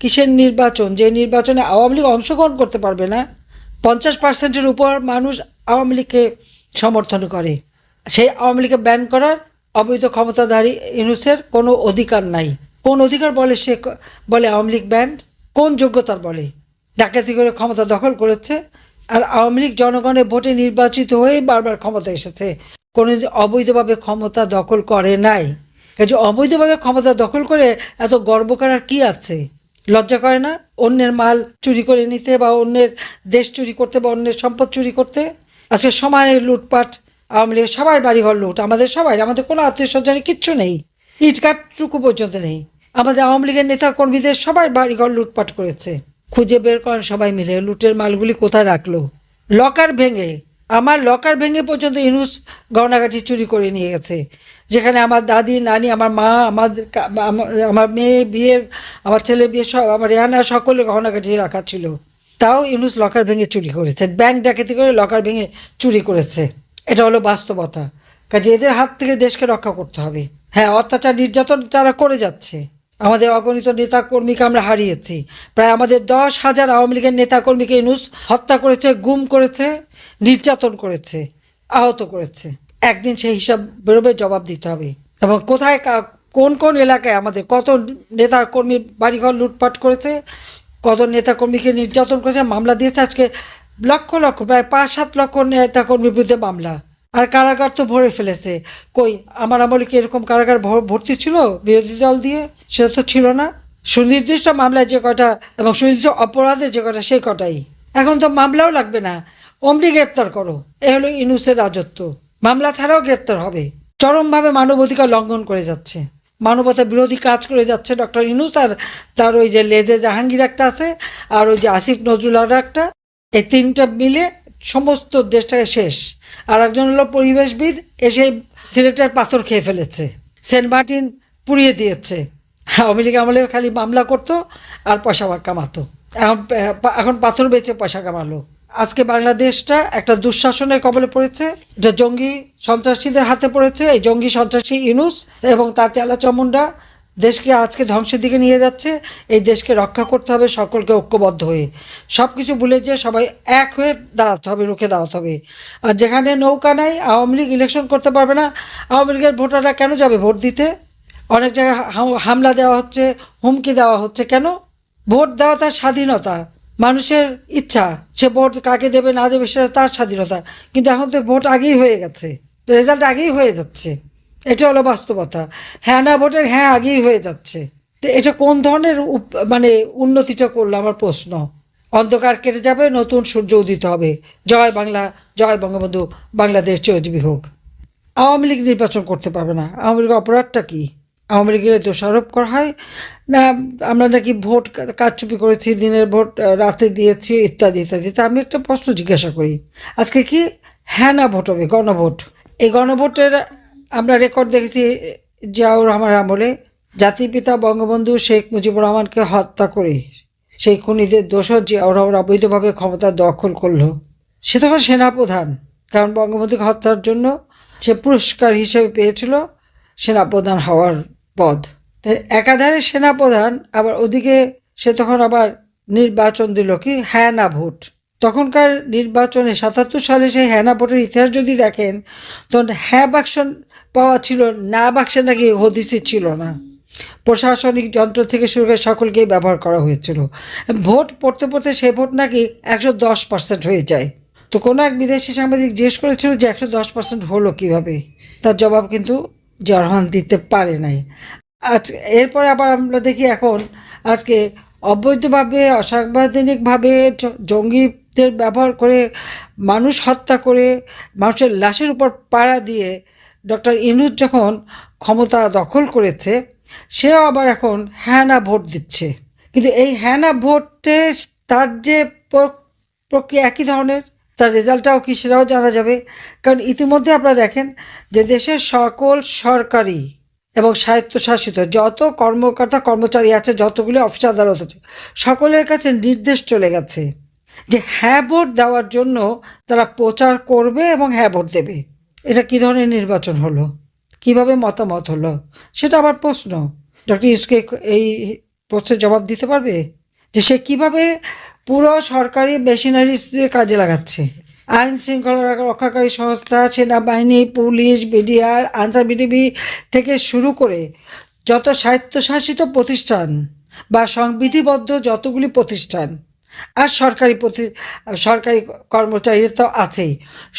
কিসের নির্বাচন, যে নির্বাচনে আওয়ামী লীগ অংশগ্রহণ করতে পারবে না? 50%-এর উপর মানুষ আওয়ামী লীগকে সমর্থন করে। সেই আওয়ামী লীগকে ব্যান করার অবৈধ ক্ষমতাধারী ইউনূসের কোনো অধিকার নাই। কোন অধিকার বলে সে বলে আওয়ামী লীগ ব্যান্ড? কোন যোগ্যতার বলে? ডাকাতি করে ক্ষমতা দখল করেছে। আর আওয়ামী লীগ জনগণের ভোটে নির্বাচিত হয়ে বারবার ক্ষমতা এসেছে, কোনোদিন অবৈধভাবে ক্ষমতা দখল করে নাই। কাজে অবৈধভাবে ক্ষমতা দখল করে এত গর্ব করার কি আছে? লজ্জা করে না অন্যের মাল চুরি করে নিতে, বা অন্যের দেশ চুরি করতে, বা অন্যের সম্পদ চুরি করতে? আজকে সময় লুটপাট, আওয়ামী লীগের সবার বাড়িঘর লুট, আমাদের কোনো আত্মীয় স্বজনের কিচ্ছু নেই, ইটকাটটুকু পর্যন্ত নেই। আমাদের আওয়ামী লীগের নেতা কর্মীদের সবার বাড়িঘর লুটপাট করেছে। খুঁজে বের করেন সবাই মিলে লুটের মালগুলি কোথায় রাখলো। লকার ভেঙে, আমার লকার ভেঙে পর্যন্ত ইউনূস গয়নাগাটি চুরি করে নিয়ে গেছে, যেখানে আমার দাদি, নানি, আমার মা, আমার মেয়ে বিয়ের, আমার ছেলের বিয়ে, সব, আমার রেহানা, সকলের গহনাগাটি রাখা ছিল। তাও ইউনূস লকার ভেঙে চুরি করেছে, ব্যাংক ডাকাতি করে লকার ভেঙে চুরি করেছে। এটা হলো বাস্তবতা। কাজে এদের হাত থেকে দেশকে রক্ষা করতে হবে। হ্যাঁ, অত্যাচার নির্যাতন যারা করে যাচ্ছে, আমাদের অগণিত নেতাকর্মীকে আমরা হারিয়েছি। প্রায় আমাদের 10,000 আওয়ামী লীগের নেতাকর্মীকে ইউনূস হত্যা করেছে, গুম করেছে, নির্যাতন করেছে, আহত করেছে। একদিন সেই হিসাব বেরোবে, জবাব দিতে হবে। এবং কোথায়, কোন কোন এলাকায় আমাদের কত নেতাকর্মীর বাড়িঘর লুটপাট করেছে, কত নেতাকর্মীকে নির্যাতন করেছে, মামলা দিয়েছে। আজকে লক্ষ লক্ষ, প্রায় 5-7 লক্ষ নেতাকর্মীর বিরুদ্ধে মামলা। আর কারাগার তো ভরে ফেলেছে। কই, আমার আমলে কি এরকম কারাগার ভর্তি ছিল বিরোধী দল দিয়ে? সেটা তো ছিল না। সুনির্দিষ্ট মামলায় যে কটা এবং সুনির্দিষ্ট অপরাধের যে কটা, সেই কটাই। এখন তো মামলাও লাগবে না, অমনি গ্রেপ্তার করো। এ হলো ইউনূসের রাজত্ব। মামলা ছাড়াও গ্রেপ্তার হবে। চরমভাবে মানবাধিকার লঙ্ঘন করে যাচ্ছে, মানবতা বিরোধী কাজ করে যাচ্ছে ডক্টর ইউনূস। আর তার ওই যে লেজে জাহাঙ্গীর একটা আছে, আর ওই যে আসিফ নজরুল একটা, এই তিনটা মিলে সমস্ত দেশটাকে শেষ। আর একজন হলো পরিবেশবিদ, এসে সিলেটের পাথর খেয়ে ফেলেছে, সেন্ট মার্টিন পুড়িয়ে দিয়েছে। আওয়ামী লীগ আমলে খালি মামলা করতো আর পয়সা কামাতো, এখন এখন পাথর বেচে পয়সা কামালো। আজকে বাংলাদেশটা একটা দুঃশাসনের কবলে পড়েছে, যে জঙ্গি সন্ত্রাসীদের হাতে পড়েছে। এই জঙ্গি সন্ত্রাসী ইউনূস এবং তার চেলাচামুন্ডা দেশকে আজকে ধ্বংসের দিকে নিয়ে যাচ্ছে। এই দেশকে রক্ষা করতে হবে সকলকে ঐক্যবদ্ধ হয়ে, সব কিছু ভুলে যে সবাই এক হয়ে দাঁড়াতে হবে, রুখে দাঁড়াতে হবে। আর যেখানে নৌকা নাই, আওয়ামী লীগ ইলেকশন করতে পারবে না। আওয়ামী লীগের ভোটাররা কেন যাবে ভোট দিতে? অনেক জায়গায় হামলা দেওয়া হচ্ছে, হুমকি দেওয়া হচ্ছে। কেন? ভোট দেওয়া তার স্বাধীনতা, মানুষের ইচ্ছা। সে ভোট কাকে দেবে না দেবে সেটা তার স্বাধীনতা। কিন্তু এখন তো ভোট আগেই হয়ে গেছে, রেজাল্ট আগেই হয়ে যাচ্ছে। এটা হলো বাস্তবতা। হ্যাঁ না ভোটের হ্যাঁ আগেই হয়ে যাচ্ছে। তো এটা কোন ধরনের মানে উন্নতিটা করলো আমার প্রশ্ন। অন্ধকার কেটে যাবে, নতুন সূর্য উদিত হবে। জয় বাংলা, জয় বঙ্গবন্ধু, বাংলাদেশ চিরজীবী হোক। আওয়ামী লীগ নির্বাচন করতে পারবে না। আওয়ামী লীগের অপরাধটা কি? আওয়ামী লীগের দোষারোপ করা হয় না আমরা নাকি ভোট কারচুপি করেছি, দিনের ভোট রাতে দিয়েছি, ইত্যাদি ইত্যাদি। তা আমি একটা প্রশ্ন জিজ্ঞাসা করি, আজকে কি হ্যাঁ না ভোট হবে, গণভোট? এই গণভোটের আমরা রেকর্ড দেখেছি জিয়াউর রহমানের আমলে। জাতির পিতা বঙ্গবন্ধু শেখ মুজিবুর রহমানকে হত্যা করে সেই খুনিদের দোষর জিয়াউর রহমান অবৈধভাবে ক্ষমতা দখল করলো। সে তখন সেনাপ্রধান, কারণ বঙ্গবন্ধুকে হত্যার জন্য সে পুরস্কার হিসেবে পেয়েছিল সেনাপ্রধান হওয়ার পদ। একাধারে সেনাপ্রধান, আবার ওদিকে সে তখন আবার নির্বাচন দিল কি হ্যাঁ না ভোট। তখনকার নির্বাচনে 77 সালে সেই হ্যাঁ না ভোটের ইতিহাস যদি দেখেন, তখন হ্যাঁ বাক্স পাওয়া ছিল, না বাক্সে নাকি হদিসই ছিল না। প্রশাসনিক যন্ত্র থেকে শুরু করে সকলকেই ব্যবহার করা হয়েছিল। ভোট পড়তে পড়তে সে ভোট নাকি 110% হয়ে যায়। তো কোনো এক বিদেশি সাংবাদিক জিজ্ঞেস করেছিল যে 110% হলো কীভাবে? তার জবাব কিন্তু জিয়া রহমান দিতে পারে নাই। আজ এরপরে আবার আমরা দেখি এখন আজকে অবৈধভাবে, অসাংবিধানিকভাবে জঙ্গিদের ব্যবহার করে, মানুষ হত্যা করে, মানুষের লাশের উপর পাড়া দিয়ে ডক্টর ইউনূস যখন ক্ষমতা দখল করেছে, সেও আবার এখন হ্যাঁ না ভোট দিচ্ছে। কিন্তু এই হ্যাঁ না ভোটে তার যে প্রক্রিয়া একই ধরনের, তার রেজাল্টটাও কি সেটাও জানা যাবে। কারণ ইতিমধ্যে আপনারা দেখেন যে দেশের সকল সরকারি এবং স্বায়ত্তশাসিত যত কর্মকর্তা কর্মচারী আছে, যতগুলি অফিস আদালত আছে, সকলের কাছে নির্দেশ চলে গেছে যে হ্যাঁ ভোট দেওয়ার জন্য তারা প্রচার করবে এবং হ্যাঁ ভোট দেবে। এটা কী ধরনের নির্বাচন হলো? কিভাবে মতামত হলো? সেটা আবার প্রশ্ন। ডক্টর ইউনূসকে এই প্রশ্নের জবাব দিতে পারবে যে সে কিভাবে পুরো সরকারি মেশিনারিজ কাজে লাগাচ্ছে? আইন শৃঙ্খলা রক্ষাকারী সংস্থা, সেনাবাহিনী, পুলিশ, বিডিআর, আনসার বিটিভি থেকে শুরু করে যত স্বায়ত্তশাসিত প্রতিষ্ঠান বা সংবিধিবদ্ধ যতগুলি প্রতিষ্ঠান আর সরকারি কর্মচারী তো আছেই,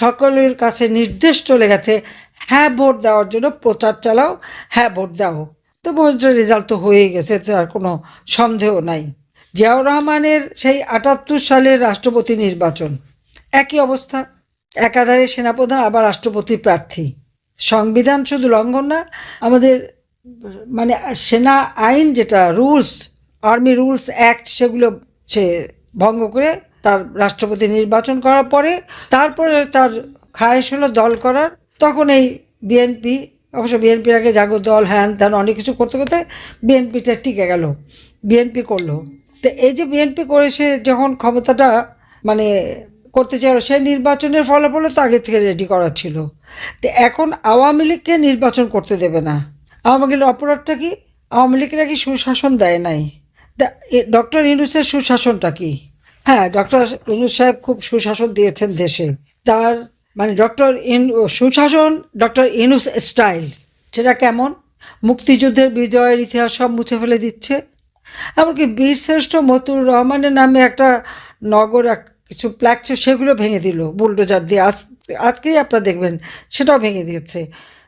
সকলের কাছে নির্দেশ চলে গেছে হ্যাঁ ভোট দেওয়ার জন্য প্রচার চালাও, হ্যাঁ ভোট দাও। তো ভোটের রেজাল্ট তো হয়ে গেছে, তো আর কোনো সন্দেহ নাই। জিয়াউর রহমানের সেই ৭৮ সালের রাষ্ট্রপতি নির্বাচন একই অবস্থা, একাধারে সেনাপ্রধান আবার রাষ্ট্রপতি প্রার্থী। সংবিধান শুধু লঙ্ঘন না, আমাদের মানে সেনা আইন যেটা রুলস, আর্মি রুলস অ্যাক্ট, সেগুলো সে ভঙ্গ করে তার রাষ্ট্রপতি নির্বাচন করার পরে তারপরে তার খায়েশ হলো দল করার। তখন এই বিএনপি, অবশ্য বিএনপির আগে জাগো দল, হ্যান ত্যান অনেক কিছু করতে করতে বিএনপিটা টিকে গেল, বিএনপি করলো। তো এই যে বিএনপি করে সে যখন ক্ষমতাটা মানে করতে চাইল, সেই নির্বাচনের ফলাফলও তো আগে থেকে রেডি করা ছিল। তো এখন আওয়ামী লীগকে নির্বাচন করতে দেবে না। আওয়ামী লীগের অপরাধটা কি? আওয়ামী লীগ নাকি সুশাসন দেয় নাই। ডক্টর ইউনূসের সুশাসনটা কি? হ্যাঁ, ডক্টর ইউনূস সাহেব খুব সুশাসন দিয়েছেন দেশে। তার মানে সুশাসন ডক্টর ইউনূস স্টাইল, সেটা কেমন? মুক্তিযুদ্ধের বিজয়ের ইতিহাস সব মুছে ফেলে দিচ্ছে। এমনকি বীরশ্রেষ্ঠ মতিউর রহমানের নামে একটা নগর কিছু প্ল্যাক ছিল, সেগুলো ভেঙে দিল বুলডোজার দিয়ে। আজকেই আপনারা দেখবেন সেটাও ভেঙে দিয়েছে।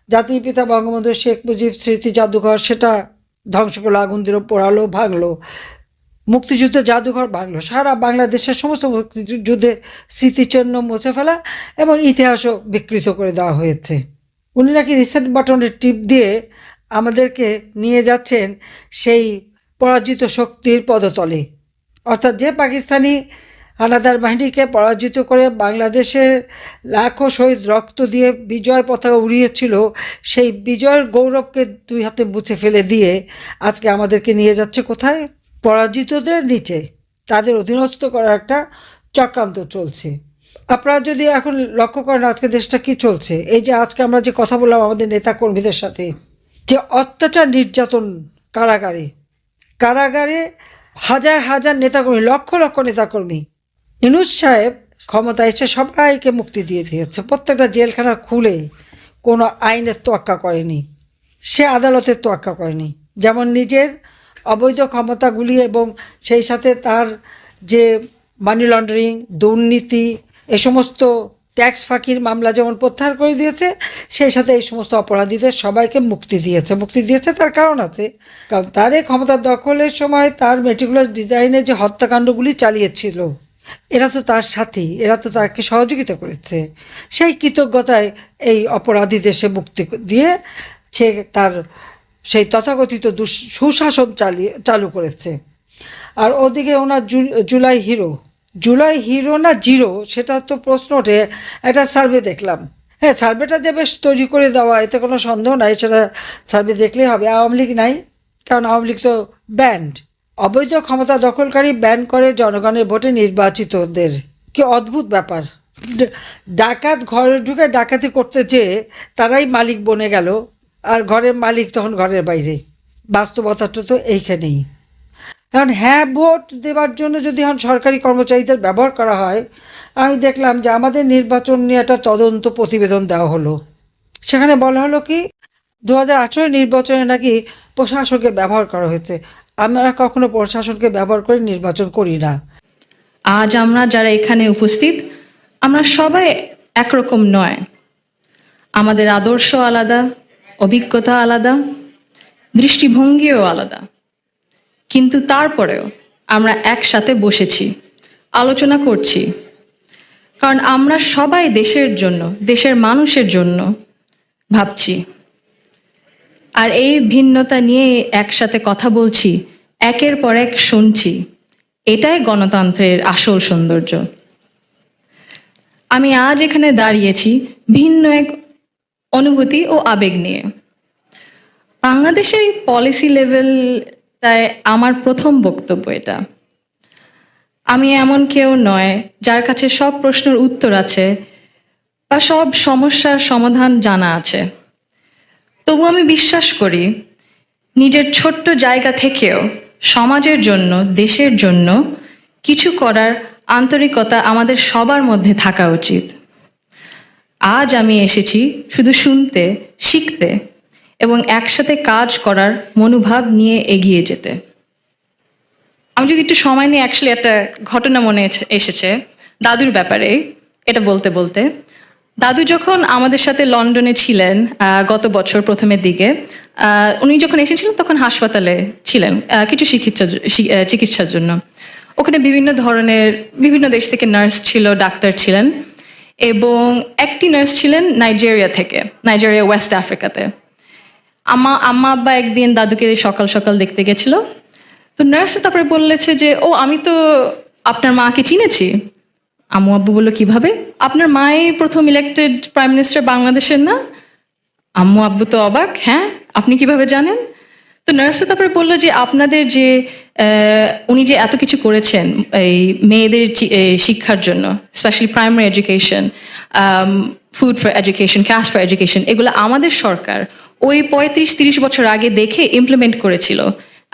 জাতির পিতা বঙ্গবন্ধু শেখ মুজিব স্মৃতি জাদুঘর, সেটা ধ্বংস করলো, আগুন দিল, পোড়ালো, ভাঙলো। মুক্তিযুদ্ধের জাদুঘর ভাঙলো, সারা বাংলাদেশের সমস্ত মুক্তিযুদ্ধের স্মৃতিচিহ্ন মুছে ফেলা এবং ইতিহাসও বিকৃত করে দেওয়া হয়েছে। উনি নাকি রিসেট বাটনের টিপ দিয়ে আমাদেরকে নিয়ে যাচ্ছেন সেই পরাজিত শক্তির পদতলে। অর্থাৎ যে পাকিস্তানি হানাদার বাহিনীকে পরাজিত করে বাংলাদেশের লাখো শহীদ রক্ত দিয়ে বিজয় পতাকা উড়িয়েছিল, সেই বিজয়ের গৌরবকে দুই হাতে মুছে ফেলে দিয়ে আজকে আমাদেরকে নিয়ে যাচ্ছে কোথায়? পরাজিতদের নিচে, তাদের অধীনস্থ করার একটা চক্রান্ত চলছে। আপনারা যদি এখন লক্ষ্য করেন আজকে দেশটা কি চলছে, এই যে আজকে আমরা যে কথা বললাম আমাদের নেতা কর্মীদের সাথে, যে অত্যাচার নির্যাতন, কারাগারে কারাগারে হাজার হাজার নেতাকর্মী, লক্ষ লক্ষ নেতাকর্মী, ইউনূস সাহেব ক্ষমতা এসে সবাইকে মুক্তি দিয়ে দিয়েছে। প্রত্যেকটা জেলখানা খুলে কোনো আইনের তোয়াক্কা করেনি, সে আদালতের তোয়াক্কা করেনি। যেমন নিজের অবৈধ ক্ষমতাগুলি এবং সেই সাথে তার যে মানি লন্ডারিং, দুর্নীতি, এ সমস্ত ট্যাক্স ফাঁকির মামলা যেমন প্রত্যাহার করে দিয়েছে, সেই সাথে এই সমস্ত অপরাধীদের সবাইকে মুক্তি দিয়েছে। তার কারণ আছে, কারণ তার এই ক্ষমতার দখলের সময় তার মেটিকুলাস ডিজাইনে যে হত্যাকাণ্ডগুলি চালিয়েছিল, এরা তো তার সাথী, এরা তো তাকে সহযোগিতা করেছে। সেই কৃতজ্ঞতায় এই অপরাধীদের সে মুক্তি দিয়ে সে তার সেই তথাকথিত সুশাসন চালু করেছে। আর ওদিকে ওনার জুলাই হিরো না জিরো, সেটা তো প্রশ্ন ওঠে। একটা সার্ভে দেখলাম, হ্যাঁ সার্ভেটা যে বেশ তৈরি করে দেওয়া, এতে কোনো সন্দেহ নাই, সেটা সার্ভে দেখলেই হবে। আওয়ামী লীগ নাই, কারণ আওয়ামী লীগ তো ব্যান্ড। অবৈধ ক্ষমতা দখলকারী ব্যান করে জনগণের ভোটে নির্বাচিতদের। কি অদ্ভুত ব্যাপার! ডাকাত ঘরে ঢুকে ডাকাতি করতে চেয়ে তারাই মালিক বনে গেল, আর ঘরের মালিক তখন ঘরের বাইরে। বাস্তবতাটা তো এইখানেই। এখন হ্যাঁ ভোট দেওয়ার জন্য যদি এখন সরকারি কর্মচারীদের ব্যবহার করা হয়, আমি দেখলাম যে আমাদের নির্বাচন নিয়ে একটা তদন্ত প্রতিবেদন দেওয়া হলো। সেখানে বলা হলো কি 2018 নির্বাচনে নাকি প্রশাসনকে ব্যবহার করা হয়েছে। আমরা কখনো প্রশাসনকে ব্যবহার করে নির্বাচন করি না। আজ আমরা যারা এখানে উপস্থিত, আমরা সবাই একরকম নয়। আমাদের আদর্শ আলাদা, অভিজ্ঞতা আলাদা, দৃষ্টিভঙ্গিও আলাদা। কিন্তু তারপরেও আমরা একসাথে বসেছি, আলোচনা করছি, কারণ আমরা সবাই দেশের জন্য, দেশের মানুষের জন্য ভাবছি। আর এই ভিন্নতা নিয়ে একসাথে কথা বলছি, একের পর এক শুনছি। এটাই গণতন্ত্রের আসল সৌন্দর্য। আমি আজ এখানে দাঁড়িয়েছি ভিন্ন এক অনুভূতি ও আবেগ নিয়ে। বাংলাদেশের পলিসি লেভেলটায় আমার প্রথম বক্তব্য এটা। আমি এমন কেউ নয় যার কাছে সব প্রশ্নের উত্তর আছে বা সব সমস্যার সমাধান জানা আছে। তবু আমি বিশ্বাস করি নিজের ছোট্ট জায়গা থেকেও সমাজের জন্য, দেশের জন্য কিছু করার আন্তরিকতা আমাদের সবার মধ্যে থাকা উচিত। আজ আমি এসেছি শুধু শুনতে, শিখতে এবং একসাথে কাজ করার মনোভাব নিয়ে এগিয়ে যেতে। আমি যদি একটু সময় নিয়ে অ্যাকচুয়ালি একটা ঘটনা মনে এসেছে দাদুর ব্যাপারে, এটা বলতে বলতে। দাদু যখন আমাদের সাথে লন্ডনে ছিলেন গত বছর প্রথমের দিকে, উনি যখন এসেছিলেন তখন হাসপাতালে ছিলেন কিছু চিকিৎসার জন্য। ওখানে বিভিন্ন দেশ থেকে নার্স ছিল, ডাক্তার ছিলেন, এবং একটি নার্স ছিলেন নাইজেরিয়া ওয়েস্ট আফ্রিকাতে। আম্মা আব্বা একদিন দাদুকে সকাল সকাল দেখতে গেছিল। তো নার্স তারপরে বলেছে যে, ও আমি তো আপনার মাকে চিনেছি। আম্মু আব্বু বললো, কিভাবে? আপনার মাই প্রথম ইলেক্টেড প্রাইম মিনিস্টার বাংলাদেশের না? আম্মু আব্বু তো অবাক, হ্যাঁ আপনি কিভাবে জানেন? তো নার্স তারপরে বললো যে, আপনাদের যে উনি যে এত কিছু করেছেন এই মেয়েদের শিক্ষার জন্য, specially primary education, food for education, cash for education, এগুলো আমাদের সরকার ওই 35-30 বছর আগে দেখে ইমপ্লিমেন্ট করেছিল।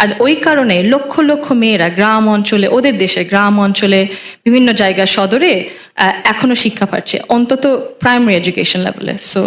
আর ওই কারণে লক্ষ লক্ষ মেয়েরা গ্রাম অঞ্চলে, ওদের দেশের গ্রাম অঞ্চলে বিভিন্ন জায়গা সদরে এখনো শিক্ষা পাচ্ছে, অন্তত প্রাইমারি এডুকেশন লেভেলে। সো